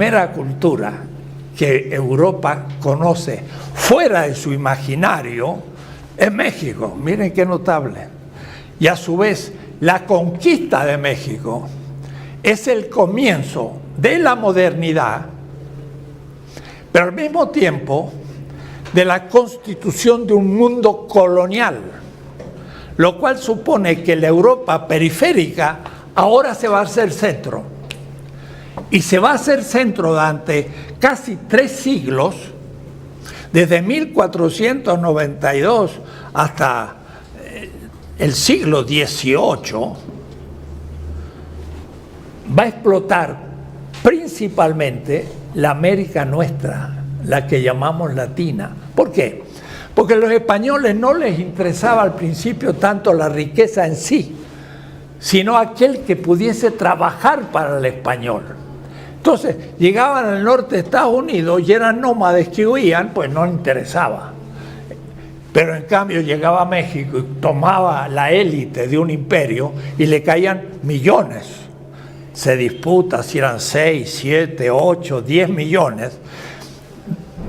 primera cultura que Europa conoce fuera de su imaginario es México. Miren qué notable. Y a su vez, la conquista de México es el comienzo de la modernidad, pero al mismo tiempo de la constitución de un mundo colonial, lo cual supone que la Europa periférica ahora se va a hacer centro. Y se va a hacer centro durante casi 3 siglos, desde 1492 hasta el siglo XVIII, va a explotar principalmente la América nuestra, la que llamamos latina. ¿Por qué? Porque a los españoles no les interesaba al principio tanto la riqueza en sí, sino aquel que pudiese trabajar para el español. Entonces, llegaban al norte de Estados Unidos y eran nómades que huían, pues no interesaba. Pero en cambio llegaba a México y tomaba la élite de un imperio y le caían millones. Se disputa si eran 6, 7, 8, 10 millones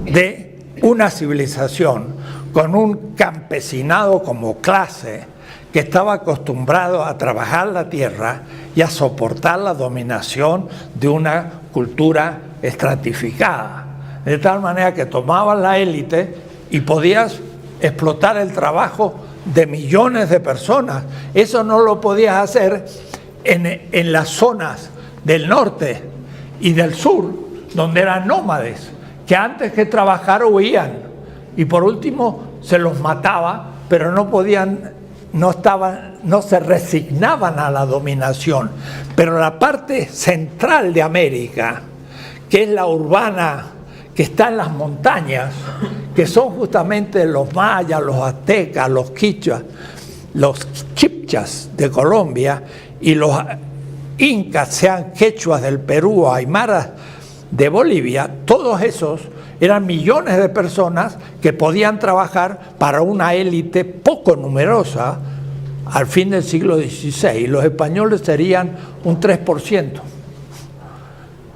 de una civilización con un campesinado como clase que estaba acostumbrado a trabajar la tierra y a soportar la dominación de una cultura estratificada. De tal manera que tomaban la élite y podías explotar el trabajo de millones de personas. Eso no lo podías hacer en las zonas del norte y del sur, donde eran nómades, que antes que trabajar huían y por último se los mataba, pero no podían, no se resignaban a la dominación. Pero la parte central de América, que es la urbana, que está en las montañas, que son justamente los mayas, los aztecas, los quichuas, los chipchas de Colombia y los incas, sean quechuas del Perú o aymaras de Bolivia, todos esos eran millones de personas que podían trabajar para una élite poco numerosa al fin del siglo XVI. Los españoles serían un 3%,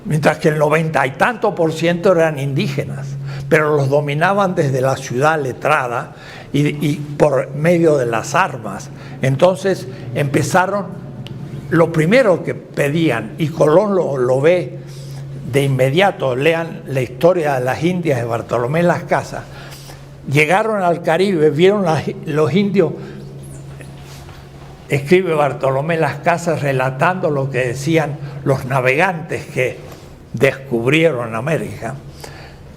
mientras que el 90 y tanto por ciento eran indígenas, pero los dominaban desde la ciudad letrada y por medio de las armas. Entonces empezaron, lo primero que pedían, y Colón lo ve de inmediato, lean la historia de las Indias de Bartolomé Las Casas, llegaron al Caribe, vieron los indios, escribe Bartolomé Las Casas relatando lo que decían los navegantes que descubrieron América.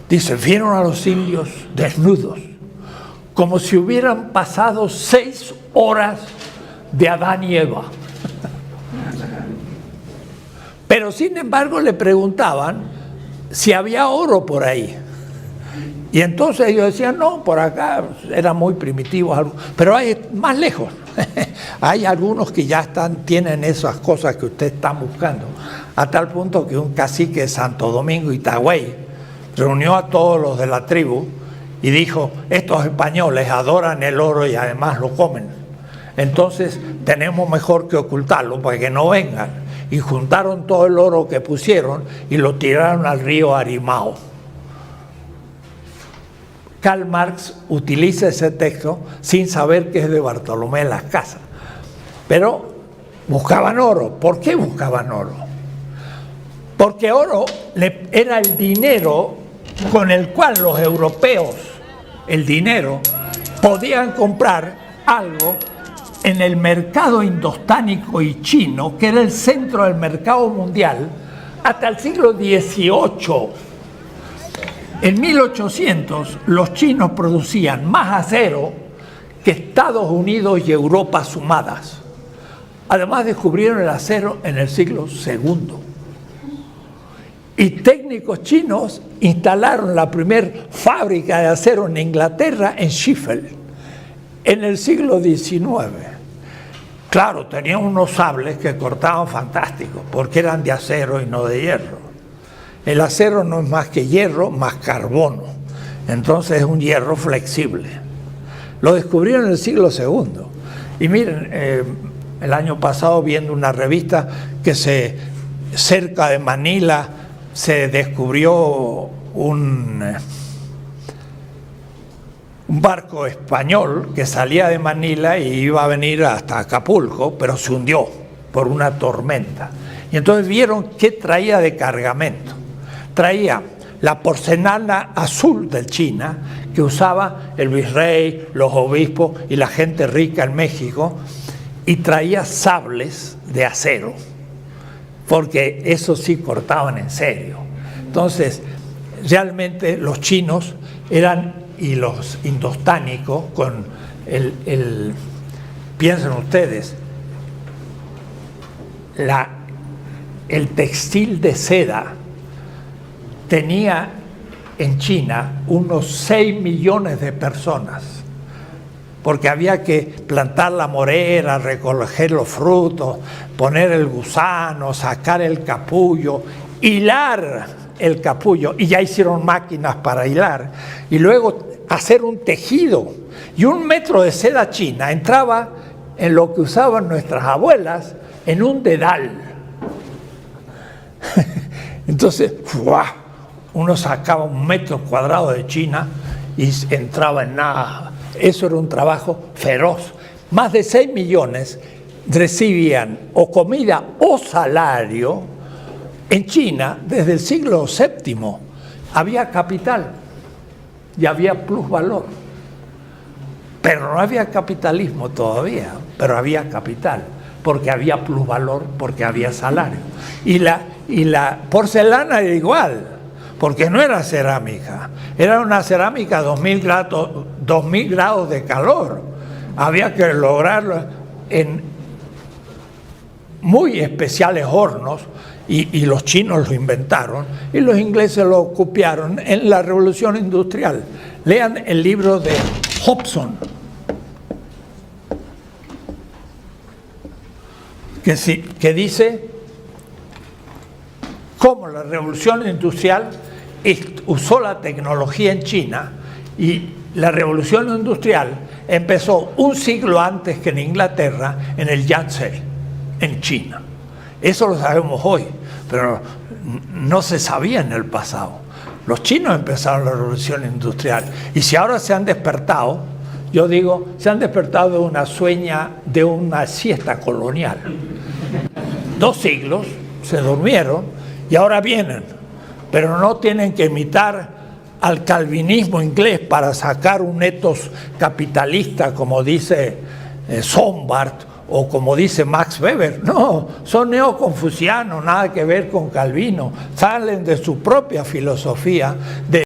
Dice, vieron a los indios desnudos, como si hubieran pasado 6 horas de Adán y Eva. Pero sin embargo le preguntaban si había oro por ahí. Y entonces ellos decían, no, por acá eran muy primitivos, pero hay más lejos. Hay algunos que ya tienen esas cosas que usted está buscando. A tal punto que un cacique de Santo Domingo, Itagüey, reunió a todos los de la tribu y dijo, estos españoles adoran el oro y además lo comen. Entonces tenemos mejor que ocultarlo para que no vengan. Y juntaron todo el oro que pusieron y lo tiraron al río Arimao. Karl Marx utiliza ese texto sin saber que es de Bartolomé Las Casas. Pero buscaban oro. ¿Por qué buscaban oro? Porque oro era el dinero con el cual los europeos, el dinero, podían comprar algo en el mercado indostánico y chino, que era el centro del mercado mundial, hasta el siglo XVIII. En 1800 los chinos producían más acero que Estados Unidos y Europa sumadas. Además descubrieron el acero en el siglo II. Y técnicos chinos instalaron la primera fábrica de acero en Inglaterra, en Sheffield, en el siglo XIX. Claro, tenían unos sables que cortaban fantásticos, porque eran de acero y no de hierro. El acero no es más que hierro más carbono, entonces es un hierro flexible. Lo descubrieron en el siglo II. Y miren, el año pasado viendo una revista que cerca de Manila se descubrió un barco español que salía de Manila y iba a venir hasta Acapulco, pero se hundió por una tormenta. Y entonces vieron qué traía de cargamento. Traía la porcelana azul de China, que usaba el virrey, los obispos y la gente rica en México, y traía sables de acero, porque eso sí cortaban en serio. Entonces, realmente los chinos eran, y los indostánicos, con piensen ustedes, el textil de seda tenía en China unos 6 millones de personas, porque había que plantar la morera, recoger los frutos, poner el gusano, sacar el capullo, hilar el capullo, y ya hicieron máquinas para hilar, y luego hacer un tejido. Y 1 metro de seda china entraba en lo que usaban nuestras abuelas, en un dedal. Entonces, ¡fua!, uno sacaba 1 metro cuadrado de China y entraba en nada. Eso era un trabajo feroz. Más de 6 millones recibían o comida o salario. En China, desde el siglo VII, había capital y había plusvalor. Pero no había capitalismo todavía, pero había capital, porque había plusvalor, porque había salario. Y la porcelana era igual, porque no era cerámica, era una cerámica a 2000 grados de calor. Había que lograrlo en muy especiales hornos, y los chinos lo inventaron y los ingleses lo copiaron en la Revolución Industrial. Lean el libro de Hobson, que dice cómo la Revolución Industrial usó la tecnología en China, y la Revolución Industrial empezó 1 siglo antes que en Inglaterra, en el Yangtze, en China. Eso lo sabemos hoy, pero no se sabía en el pasado. Los chinos empezaron la revolución industrial, y si ahora se han despertado, yo digo, se han despertado de una siesta colonial. 2 siglos se durmieron y ahora vienen, pero no tienen que imitar al calvinismo inglés para sacar un etos capitalista, como dice Sombart, o como dice Max Weber. No, son neoconfucianos, nada que ver con Calvino, salen de su propia filosofía de